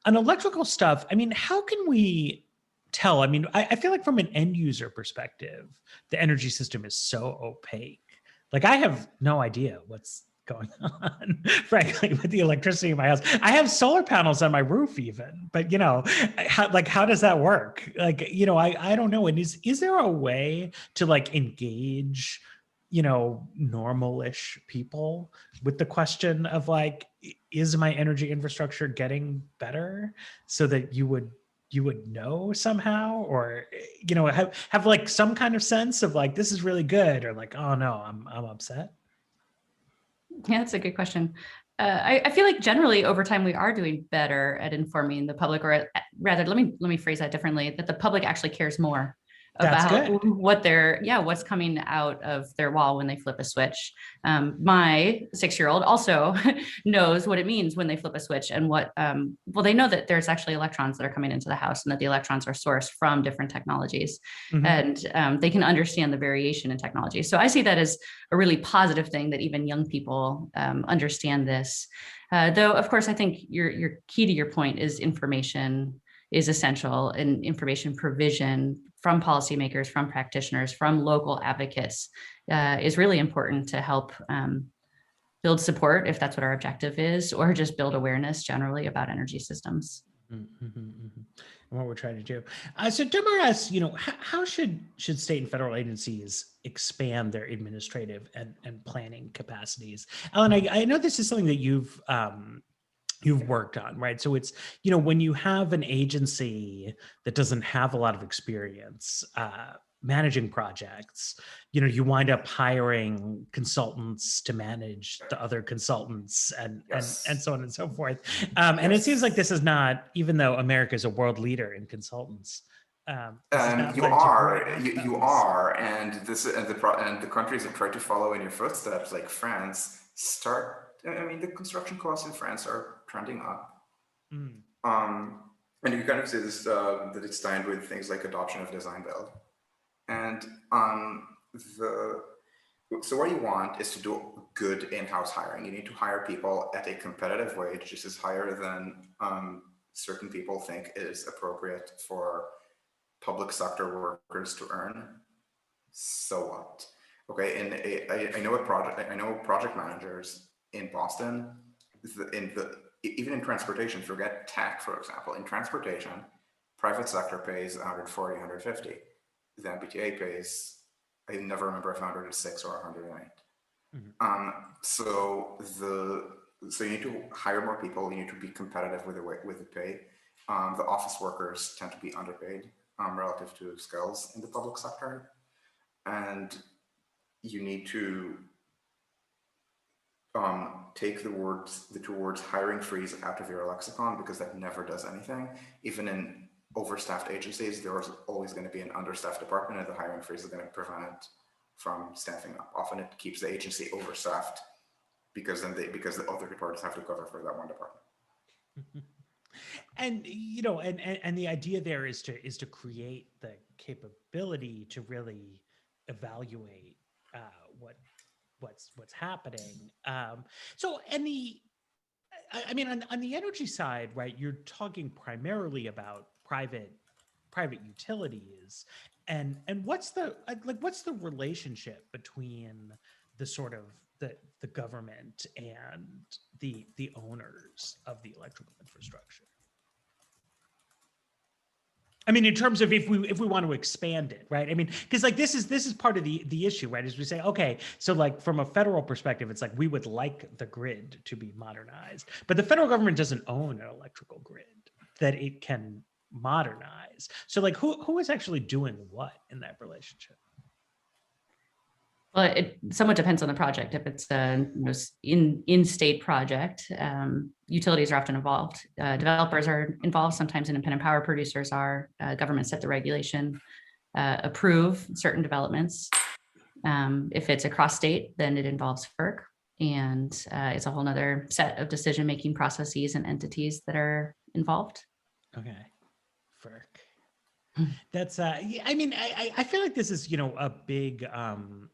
[SPEAKER 2] electrical stuff, I mean, how can we tell? I mean, I feel like from an end user perspective, the energy system is so opaque. Like I have no idea what's going on, frankly, with the electricity in my house. I have solar panels on my roof even, but you know, how does that work? Like, you know, I don't know. And is there a way to like engage, you know, normal-ish people with the question of like, is my energy infrastructure getting better so that you would know somehow, or, you know, have like some kind of sense of like, this is really good, or like, oh no, I'm upset?
[SPEAKER 3] Yeah, that's a good question. I feel like generally over time we are doing better at informing the public, or rather, let me phrase that differently, that the public actually cares more
[SPEAKER 2] That's
[SPEAKER 3] about
[SPEAKER 2] good.
[SPEAKER 3] what's coming out of their wall when they flip a switch. My 6-year-old also knows what it means when they flip a switch, and what, well, they know that there's actually electrons that are coming into the house and that the electrons are sourced from different technologies.
[SPEAKER 2] Mhm.
[SPEAKER 3] And they can understand the variation in technology. So I see that as a really positive thing, that even young people understand this. Though, of course, I think your key to your point is information is essential, and information provision from policymakers, from practitioners, from local advocates is really important to help build support, if that's what our objective is, or just build awareness generally about energy systems.
[SPEAKER 2] And what we're trying to do. So Demaras, you know, how should state and federal agencies expand their administrative and planning capacities? Alon, I know this is something that you've worked on, right? So it's, you know, when you have an agency that doesn't have a lot of experience managing projects, you know, you wind up hiring consultants to manage the other consultants and so on and so forth. And it seems like this is not, even though America is a world leader in consultants,
[SPEAKER 4] You are, and the countries that try to follow in your footsteps, like France, I mean, the construction costs in France are trending up. And you kind of see this that it's tied with things like adoption of design build, and so what you want is to do good in-house hiring. You need to hire people at a competitive wage, which is higher than certain people think is appropriate for public sector workers to earn. So what? Okay, and I know project managers in Boston, even in transportation, forget tech, for example. In transportation, private sector pays 140, 150. The MBTA pays, I never remember if 106 or 108. So you need to hire more people. You need to be competitive with the pay. The office workers tend to be underpaid relative to skills in the public sector, and you need to take the two words hiring freeze out of your lexicon, because that never does anything. Even in overstaffed agencies, there's always going to be an understaffed department, and the hiring freeze is going to prevent it from staffing up. Often it keeps the agency overstaffed, because the other departments have to cover for that one department.
[SPEAKER 2] And you know, and the idea there is to create the capability to really evaluate what's happening. So, I mean, on the energy side, right? You're talking primarily about private utilities, and what's the relationship between the sort of the government and the owners of the electrical infrastructure? I mean, in terms of if we want to expand it, right? I mean, because like this is part of the issue, right? Is we say, okay, so like from a federal perspective, it's like we would like the grid to be modernized, but the federal government doesn't own an electrical grid that it can modernize. So like who is actually doing what in that relationship?
[SPEAKER 3] Well, it somewhat depends on the project. If it's a in-state project, utilities are often involved. Developers are involved. Sometimes independent power producers are. Government set the regulation, approve certain developments. If it's across state, then it involves FERC, and it's a whole nother set of decision-making processes and entities that are involved.
[SPEAKER 2] Okay, FERC. That's yeah, I mean, I feel like this is, you know, a big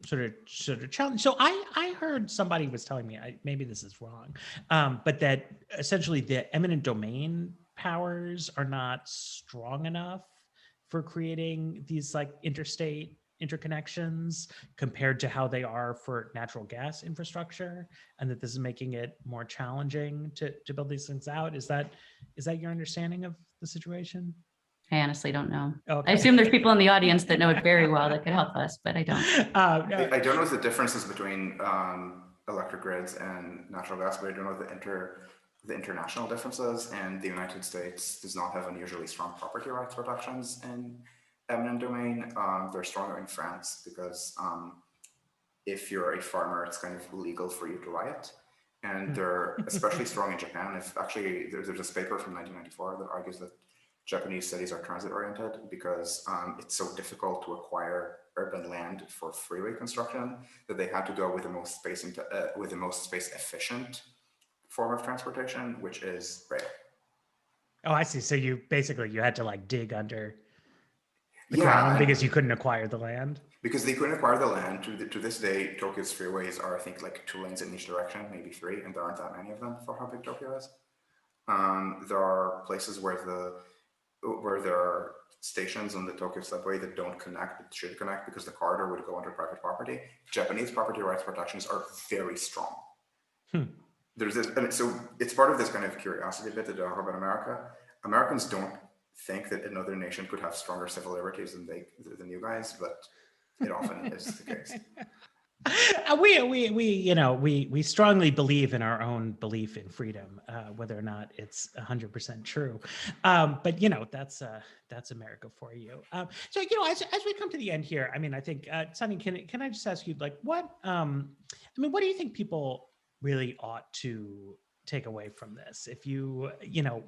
[SPEAKER 2] sort of challenge. So I heard somebody was telling me, maybe this is wrong, but that essentially the eminent domain powers are not strong enough for creating these like interstate interconnections compared to how they are for natural gas infrastructure, and that this is making it more challenging to build these things out. Is that your understanding of the situation?
[SPEAKER 3] I honestly don't know.
[SPEAKER 2] Okay.
[SPEAKER 3] I assume there's people in the audience that know it very well that could help us, but I don't.
[SPEAKER 4] I don't know the differences between electric grids and natural gas, but I don't know the international differences. And the United States does not have unusually strong property rights protections in eminent domain. They're stronger in France because if you're a farmer, it's kind of illegal for you to riot. And they're especially strong in Japan. If actually, there's this paper from 1994 that argues that Japanese cities are transit oriented because it's so difficult to acquire urban land for freeway construction that they had to go with the most space efficient form of transportation, which is rail.
[SPEAKER 2] Oh, I see. So you had to like dig under the
[SPEAKER 4] Yeah,
[SPEAKER 2] ground because you couldn't acquire the land.
[SPEAKER 4] Because they couldn't acquire the land. To this day, Tokyo's freeways are, I think, like 2 lanes in each direction, maybe 3, and there aren't that many of them for how big Tokyo is. There are places where there are stations on the Tokyo subway that don't connect, that should connect because the corridor would go under private property. Japanese property rights protections are very strong. There's this, and so it's part of this kind of curiosity bit that I talk about America. Americans don't think that another nation could have stronger civil liberties than you guys, but it often is the case.
[SPEAKER 2] We strongly believe in our own belief in freedom, whether or not it's 100% true. But you know, that's America for you. So you know, as we come to the end here, I mean, I think Sanya, can I just ask you, like, what what do you think people really ought to take away from this? If you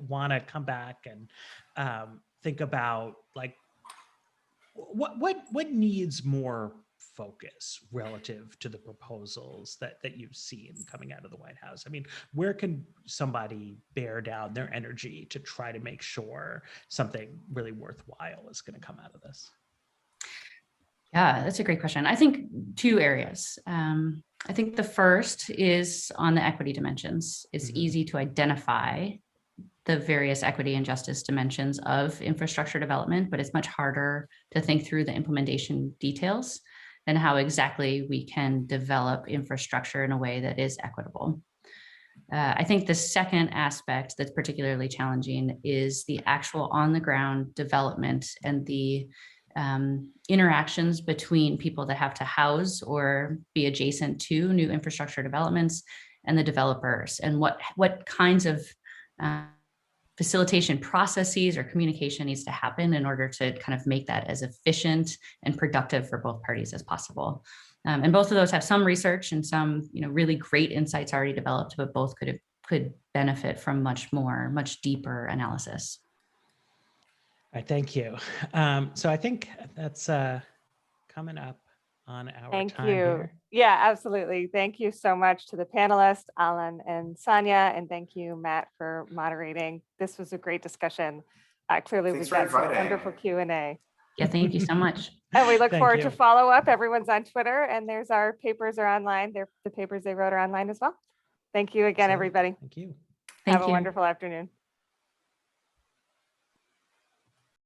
[SPEAKER 2] want to come back and think about like what needs more focus relative to the proposals that you've seen coming out of the White House? I mean, where can somebody bear down their energy to try to make sure something really worthwhile is going to come out of this?
[SPEAKER 3] Yeah, that's a great question. I think 2 areas. I think the first is on the equity dimensions. It's easy to identify the various equity and justice dimensions of infrastructure development, but it's much harder to think through the implementation details and how exactly we can develop infrastructure in a way that is equitable. I think the second aspect that's particularly challenging is the actual on-the-ground development and the interactions between people that have to house or be adjacent to new infrastructure developments and the developers, and what kinds of facilitation processes or communication needs to happen in order to kind of make that as efficient and productive for both parties as possible. And both of those have some research and some, really great insights already developed, but both could benefit from much deeper analysis.
[SPEAKER 2] All right, thank you. So I think that's coming up on our
[SPEAKER 1] Thank
[SPEAKER 2] time
[SPEAKER 1] you.
[SPEAKER 2] here.
[SPEAKER 1] Yeah, absolutely. Thank you so much to the panelists, Alon and Sanya, and thank you, Matt, for moderating. This was a great discussion. Clearly,
[SPEAKER 4] Thanks
[SPEAKER 1] we've
[SPEAKER 4] for
[SPEAKER 1] got some
[SPEAKER 4] inviting.
[SPEAKER 1] wonderful Q&A.
[SPEAKER 3] Yeah, thank you so much.
[SPEAKER 1] And we look
[SPEAKER 2] Thank
[SPEAKER 1] forward
[SPEAKER 2] you.
[SPEAKER 1] to follow up. Everyone's on Twitter, and there's our papers are online. The papers they wrote are online as well. Thank you again,
[SPEAKER 2] So,
[SPEAKER 1] everybody.
[SPEAKER 2] Thank you.
[SPEAKER 3] Thank
[SPEAKER 1] Have a
[SPEAKER 3] you.
[SPEAKER 1] wonderful afternoon.